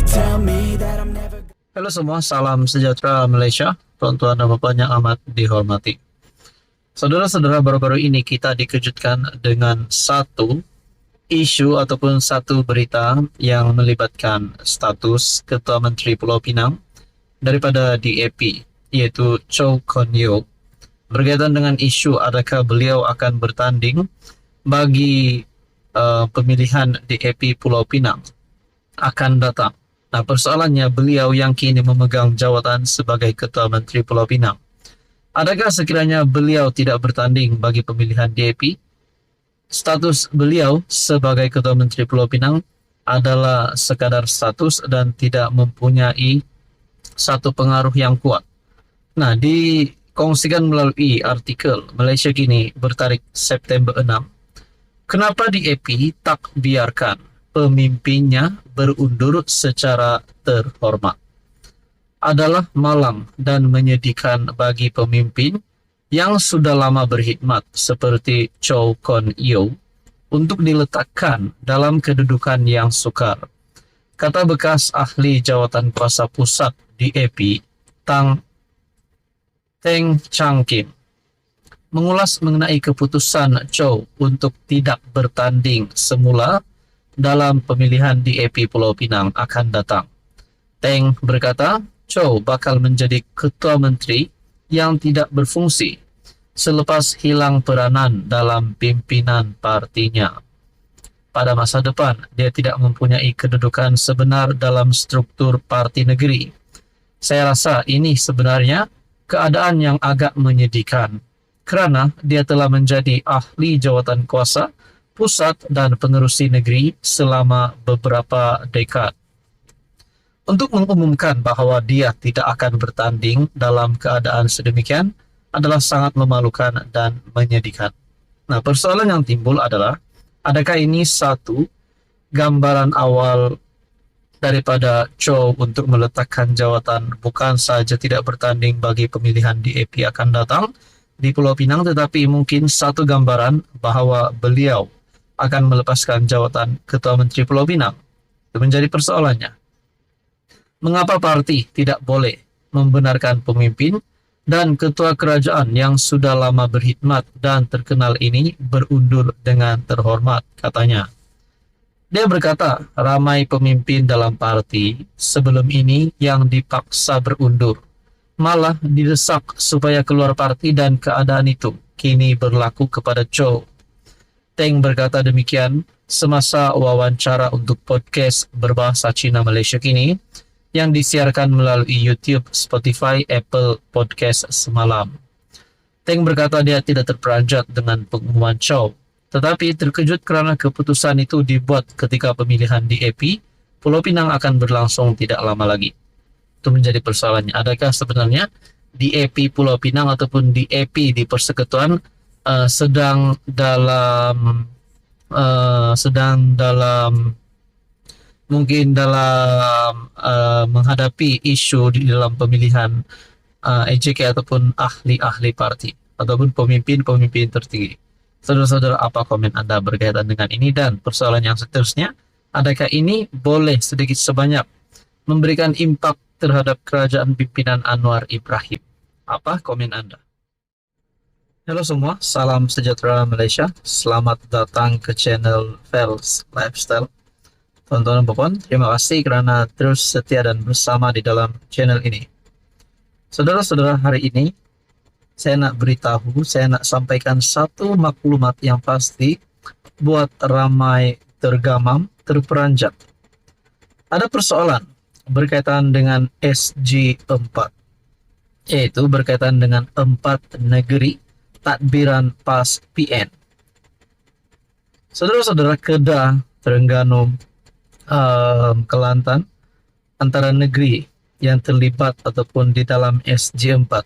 They tell me that I'm never. Halo semua, salam sejahtera Malaysia, tuan-tuan dan bapak yang amat dihormati. Saudara-saudara, baru-baru ini kita dikejutkan dengan satu isu ataupun satu berita yang melibatkan status Ketua Menteri Pulau Pinang daripada DAP, yaitu Chow Kon Yeow, berkaitan dengan isu adakah beliau akan bertanding bagi pemilihan DAP Pulau Pinang akan datang. Nah, persoalannya beliau yang kini memegang jawatan sebagai Ketua Menteri Pulau Pinang. Adakah sekiranya beliau tidak bertanding bagi pemilihan DAP? Status beliau sebagai Ketua Menteri Pulau Pinang adalah sekadar status dan tidak mempunyai satu pengaruh yang kuat. Nah, dikongsikan melalui artikel Malaysia Kini bertarik September 6. Kenapa DAP tak biarkan pemimpinnya berundur secara terhormat? Adalah malang dan menyedihkan bagi pemimpin yang sudah lama berkhidmat seperti Chow Kon Yeow untuk diletakkan dalam kedudukan yang sukar, kata bekas ahli jawatan kuasa pusat DAP Teng Chang Kim. Mengulas mengenai keputusan Chow untuk tidak bertanding semula dalam pemilihan DAP Pulau Pinang akan datang. Teng berkata, Chow bakal menjadi ketua menteri yang tidak berfungsi selepas hilang peranan dalam pimpinan partinya. Pada masa depan, dia tidak mempunyai kedudukan sebenar dalam struktur parti negeri. Saya rasa ini sebenarnya keadaan yang agak menyedihkan, kerana dia telah menjadi ahli jawatan kuasa pusat dan pengerusi negeri selama beberapa dekad. Untuk mengumumkan bahawa dia tidak akan bertanding dalam keadaan sedemikian adalah sangat memalukan dan menyedihkan. Nah, persoalan yang timbul adalah, adakah ini satu gambaran awal daripada Chow untuk meletakkan jawatan bukan saja tidak bertanding bagi pemilihan DAP akan datang di Pulau Pinang, tetapi mungkin satu gambaran bahawa beliau akan melepaskan jawatan Ketua Menteri Pulau Pinang? Itu menjadi persoalannya. Mengapa parti tidak boleh membenarkan pemimpin dan ketua kerajaan yang sudah lama berkhidmat dan terkenal ini berundur dengan terhormat, katanya. Dia berkata, ramai pemimpin dalam parti sebelum ini yang dipaksa berundur, malah didesak supaya keluar parti, dan keadaan itu kini berlaku kepada Chow. Teng berkata demikian semasa wawancara untuk podcast berbahasa Cina Malaysia Kini yang disiarkan melalui YouTube, Spotify, Apple Podcast semalam. Teng berkata dia tidak terperanjat dengan pengumuman Chow, tetapi terkejut kerana keputusan itu dibuat ketika pemilihan DAP Pulau Pinang akan berlangsung tidak lama lagi. Itu menjadi persoalannya. Adakah sebenarnya DAP Pulau Pinang ataupun DAP di Persekutuan sedang menghadapi isu di dalam pemilihan AJK ataupun ahli-ahli parti ataupun pemimpin-pemimpin tertinggi. Saudara-saudara, apa komen Anda berkaitan dengan ini? Dan persoalan yang seterusnya, adakah ini boleh sedikit sebanyak memberikan impak terhadap kerajaan pimpinan Anwar Ibrahim? Apa komen Anda? Halo semua, salam sejahtera Malaysia. Selamat datang ke channel Fels Lifestyle. Tuan-tuan dan puan, terima kasih kerana terus setia dan bersama di dalam channel ini. Saudara-saudara, hari ini saya nak sampaikan satu maklumat yang pasti buat ramai tergamam, terperanjat. Ada persoalan berkaitan dengan SG4, yaitu berkaitan dengan 4 negeri tadbiran PAS PN. Saudara-saudara, Kedah, Terengganu, Kelantan antara negeri yang terlibat ataupun di dalam SG4.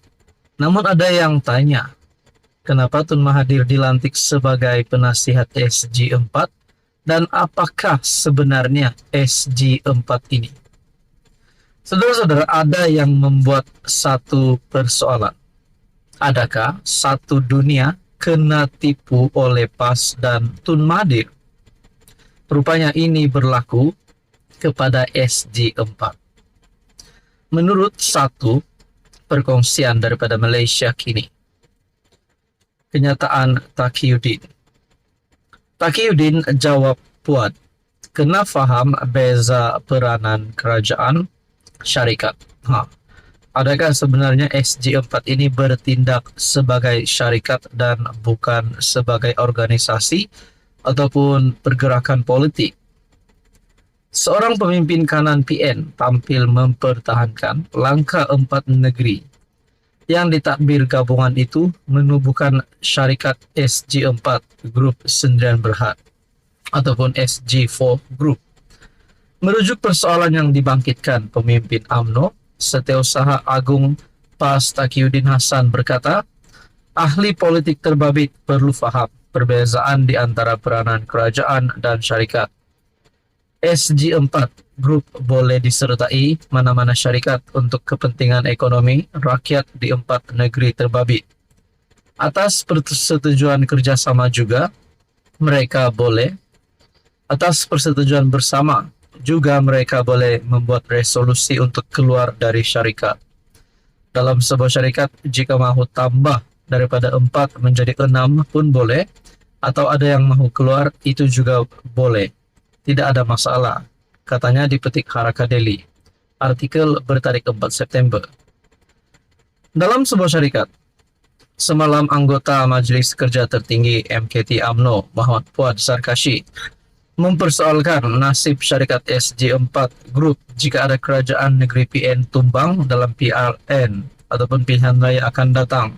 Namun ada yang tanya, kenapa Tun Mahathir dilantik sebagai penasihat SG4 dan apakah sebenarnya SG4 ini? Saudara-saudara, ada yang membuat satu persoalan. Adakah satu dunia kena tipu oleh PAS dan Tun Mahathir? Rupanya ini berlaku kepada SG4. Menurut satu perkongsian daripada Malaysia kini, kenyataan Taqiyuddin. Taqiyuddin jawab Puan, kena faham beza peranan kerajaan syarikat. Adakah sebenarnya SG4 ini bertindak sebagai syarikat dan bukan sebagai organisasi ataupun pergerakan politik? Seorang pemimpin kanan PN tampil mempertahankan langkah 4 negeri yang ditakbir gabungan itu menubuhkan syarikat SG4 Grup Sendirian Berhad ataupun SG4 Group. Merujuk persoalan yang dibangkitkan pemimpin UMNO, Setiausaha Agung PAS Taqiyuddin Hasan berkata, ahli politik terbabit perlu faham perbezaan di antara peranan kerajaan dan syarikat. SG4 Group boleh disertai mana-mana syarikat untuk kepentingan ekonomi rakyat di 4 negeri terbabit. Atas persetujuan kerjasama juga, atas persetujuan bersama juga mereka boleh membuat resolusi untuk keluar dari syarikat. Dalam sebuah syarikat, jika mahu tambah daripada 4 menjadi 6 pun boleh, atau ada yang mahu keluar, itu juga boleh. Tidak ada masalah, katanya dipetik Haraka Daily. Artikel bertarik 4 September. Dalam sebuah syarikat, semalam anggota Majlis Kerja Tertinggi MKT UMNO Muhammad Fuad Sarkashi mempersoalkan nasib syarikat SG4 Group jika ada kerajaan negeri PN tumbang dalam PRN ataupun pilihan raya akan datang.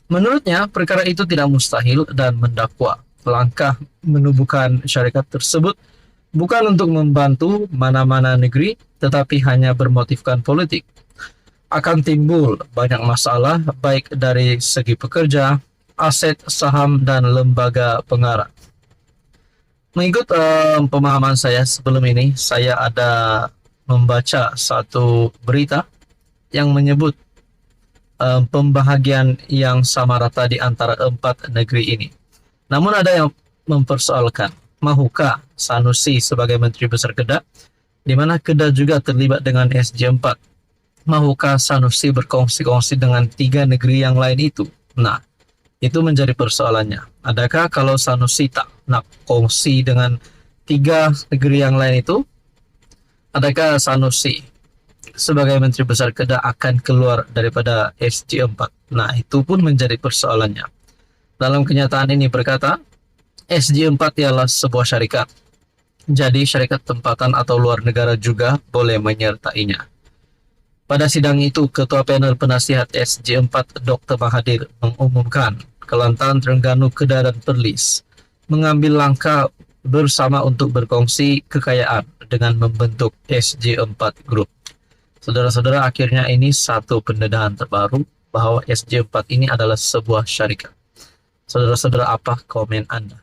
Menurutnya, perkara itu tidak mustahil dan mendakwa langkah menubuhkan syarikat tersebut bukan untuk membantu mana-mana negeri, tetapi hanya bermotifkan politik. Akan timbul banyak masalah baik dari segi pekerja, aset, saham, dan lembaga pengarah. Mengikut pemahaman saya sebelum ini, saya ada membaca satu berita yang menyebut pembahagian yang sama rata di antara 4 negeri ini. Namun ada yang mempersoalkan, mahukah Sanusi sebagai Menteri Besar Kedah, di mana Kedah juga terlibat dengan SG4, mahukah Sanusi berkongsi-kongsi dengan 3 negeri yang lain itu? Nah, itu menjadi persoalannya. Adakah kalau Sanusi tak nak kongsi dengan 3 negeri yang lain itu, adakah Sanusi sebagai Menteri Besar Kedah akan keluar daripada SG4? Nah, itu pun menjadi persoalannya. Dalam kenyataan ini berkata, SG4 ialah sebuah syarikat. Jadi syarikat tempatan atau luar negara juga boleh menyertainya. Pada sidang itu, Ketua Panel Penasihat SG4 Dr. Mahathir mengumumkan Kelantan, Terengganu, Kedah dan Perlis mengambil langkah bersama untuk berkongsi kekayaan dengan membentuk SG4 Group. Saudara-saudara, akhirnya ini satu pendedahan terbaru bahwa SG4 ini adalah sebuah syarikat. Saudara-saudara, apa komen Anda?